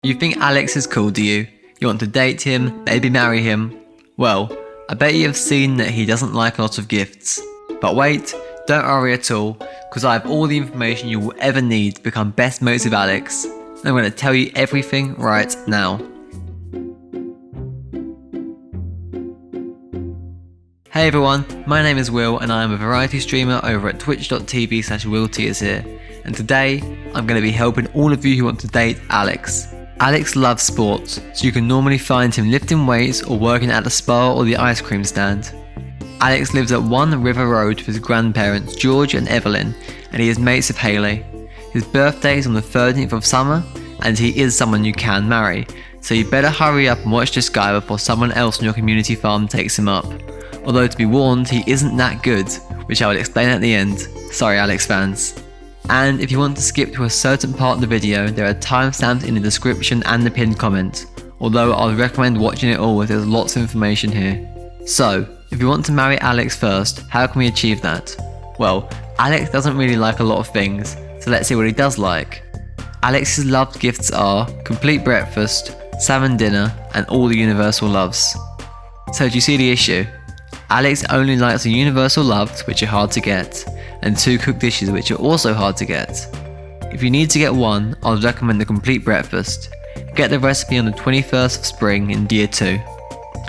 You think Alex is cool, do you? You want to date him, maybe marry him? Well, I bet you have seen that he doesn't like a lot of gifts. But wait, don't worry at all, because I have all the information you will ever need to become best mates with Alex. I'm going to tell you everything right now. Hey everyone, my name is Will and I am a variety streamer over at twitch.tv/WillTearsHere, and today I'm going to be helping all of you who want to date Alex. Alex loves sports, so you can normally find him lifting weights or working at the spa or the ice cream stand. Alex lives at 1 River Road with his grandparents George and Evelyn, and he is mates with Hayley. His birthday is on the 13th of summer, and he is someone you can marry, so you better hurry up and watch this guy before someone else on your community farm takes him up. Although to be warned, he isn't that good, which I will explain at the end. Sorry Alex fans. And if you want to skip to a certain part of the video, there are timestamps in the description and the pinned comment, although I would recommend watching it all as there's lots of information here. So, if you want to marry Alex first, how can we achieve that? Well, Alex doesn't really like a lot of things, so let's see what he does like. Alex's loved gifts are complete breakfast, salmon dinner, and all the universal loves. So do you see the issue? Alex only likes the universal loves, which are hard to get, and 2 cooked dishes, which are also hard to get. If you need to get one, I would recommend the complete breakfast. Get the recipe on the 21st of spring in year 2.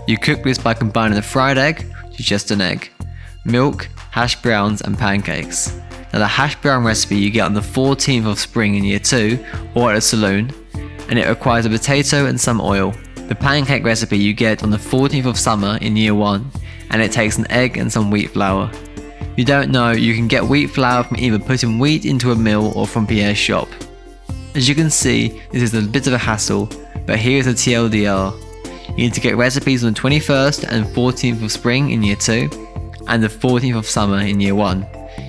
You cook this by combining a fried egg, which is just an egg, milk, hash browns, and pancakes. Now the hash brown recipe you get on the 14th of spring in year 2, or at a saloon, and it requires a potato and some oil. The pancake recipe you get on the 14th of summer in year 1, and it takes an egg and some wheat flour. If you don't know, you can get wheat flour from either putting wheat into a mill or from Pierre's shop. As you can see, this is a bit of a hassle, but here is a TLDR. You need to get recipes on the 21st and 14th of spring in year 2, and the 14th of summer in year 1.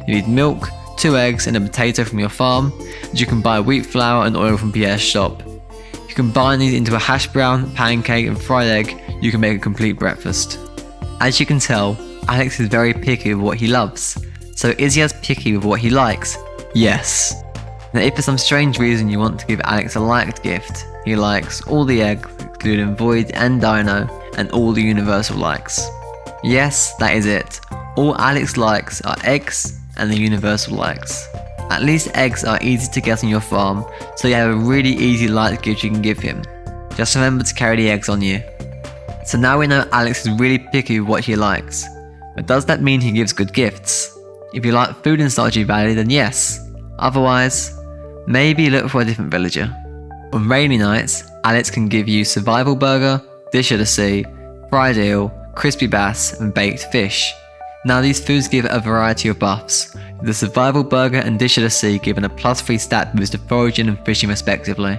You need milk, 2 eggs and a potato from your farm, and you can buy wheat flour and oil from Pierre's shop. If you combine these into a hash brown, pancake and fried egg, you can make a complete breakfast. As you can tell, Alex is very picky with what he loves. So is he as picky with what he likes? Yes. Now if for some strange reason you want to give Alex a liked gift, he likes all the eggs, including void and dino, and all the universal likes. Yes, that is it. All Alex likes are eggs and the universal likes. At least eggs are easy to get on your farm, so you have a really easy liked gift you can give him. Just remember to carry the eggs on you. So now we know Alex is really picky with what he likes. But does that mean he gives good gifts? If you like food in Stardew Valley, then yes. Otherwise, maybe look for a different villager. On rainy nights, Alex can give you survival burger, dish of the sea, fried eel, crispy bass, and baked fish. Now these foods give a variety of buffs, with the survival burger and dish of the sea given a +3 stat boost to foraging and fishing respectively.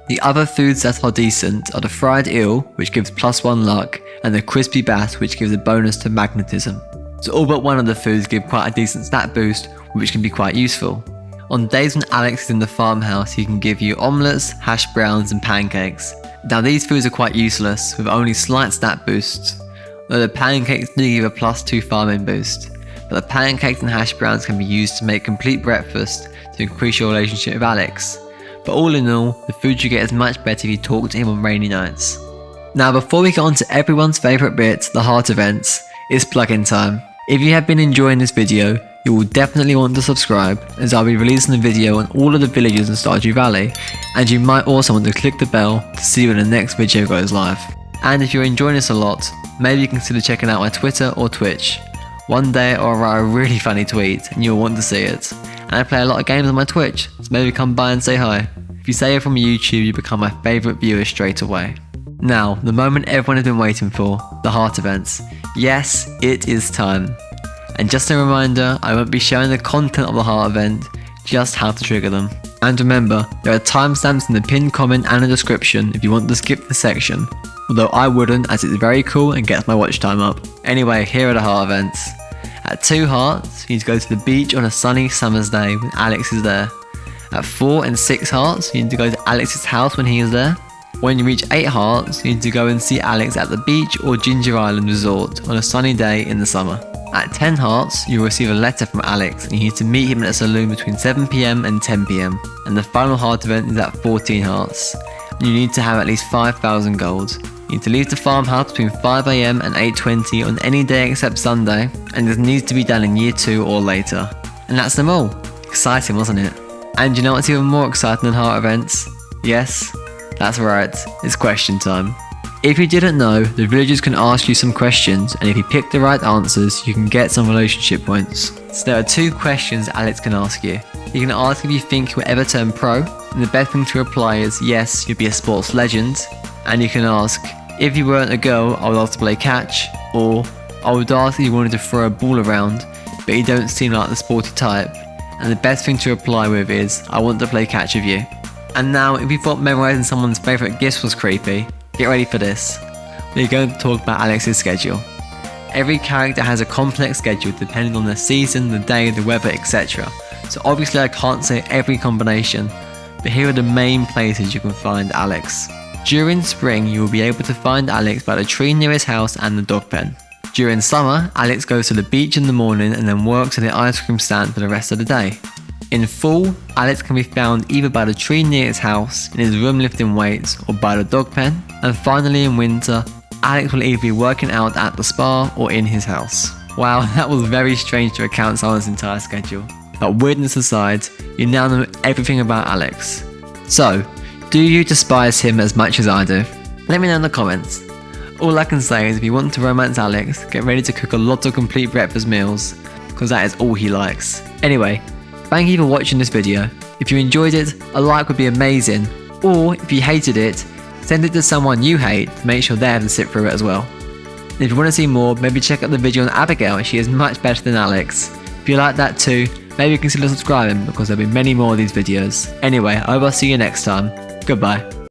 The other foods that are decent are the fried eel, which gives +1 luck, and the crispy bass, which gives a bonus to magnetism. So all but one of the foods give quite a decent stat boost, which can be quite useful. On days when Alex is in the farmhouse, he can give you omelettes, hash browns and pancakes. Now these foods are quite useless, with only slight stat boosts, though the pancakes do give a +2 farming boost. But the pancakes and hash browns can be used to make complete breakfast to increase your relationship with Alex. But all in all, the food you get is much better if you talk to him on rainy nights. Now before we get on to everyone's favourite bit, the heart events, it's plug-in time. If you have been enjoying this video, you will definitely want to subscribe, as I'll be releasing a video on all of the villages in Stardew Valley, and you might also want to click the bell to see when the next video goes live. And if you're enjoying this a lot, maybe consider checking out my Twitter or Twitch. One day I'll write a really funny tweet and you'll want to see it. And I play a lot of games on my Twitch, so maybe come by and say hi. If you say you're from YouTube, you become my favourite viewer straight away. Now, the moment everyone has been waiting for, the heart events. Yes, it is time. And just a reminder, I won't be showing the content of the heart event, just how to trigger them. And remember, there are timestamps in the pinned comment and the description if you want to skip the section. Although I wouldn't, as it's very cool and gets my watch time up. Anyway, here are the heart events. At 2 hearts, you need to go to the beach on a sunny summer's day when Alex is there. At 4 and 6 hearts, you need to go to Alex's house when he is there. When you reach 8 hearts, you need to go and see Alex at the beach or Ginger Island Resort on a sunny day in the summer. At 10 hearts, you will receive a letter from Alex and you need to meet him at a saloon between 7 PM and 10 PM. And the final heart event is at 14 hearts. you need to have at least 5,000 gold. You need to leave the farmhouse between 5 AM and 8:20 on any day except Sunday, and this needs to be done in year 2 or later. And that's them all. Exciting, wasn't it? And you know what's even more exciting than heart events? Yes, that's right, it's question time. If you didn't know, the villagers can ask you some questions, and if you pick the right answers, you can get some relationship points. So there are 2 questions Alex can ask you. You can ask if you think you'll ever turn pro, and the best thing to reply is yes, you'll be a sports legend. And you can ask, if you weren't a girl, I would love to play catch, or I would ask if you wanted to throw a ball around, but you don't seem like the sporty type. And the best thing to reply with is, I want to play catch with you. And now, if you thought memorizing someone's favourite gifts was creepy, get ready for this. We're going to talk about Alex's schedule. Every character has a complex schedule depending on the season, the day, the weather, etc. So obviously I can't say every combination, but here are the main places you can find Alex. During spring, you will be able to find Alex by the tree near his house and the dog pen. During summer, Alex goes to the beach in the morning and then works at the ice cream stand for the rest of the day. In fall, Alex can be found either by the tree near his house, in his room lifting weights, or by the dog pen. And finally in winter, Alex will either be working out at the spa or in his house. Wow, that was very strange to recount someone's entire schedule. But weirdness aside, you now know everything about Alex. So, do you despise him as much as I do? Let me know in the comments. All I can say is if you want to romance Alex, get ready to cook a lot of complete breakfast meals, because that is all he likes. Anyway, thank you for watching this video. If you enjoyed it, a like would be amazing, or if you hated it, send it to someone you hate to make sure they have to sit through it as well. And if you want to see more, maybe check out the video on Abigail, she is much better than Alex. If you like that too, maybe consider subscribing because there'll be many more of these videos. Anyway, I hope I'll see you next time. Goodbye.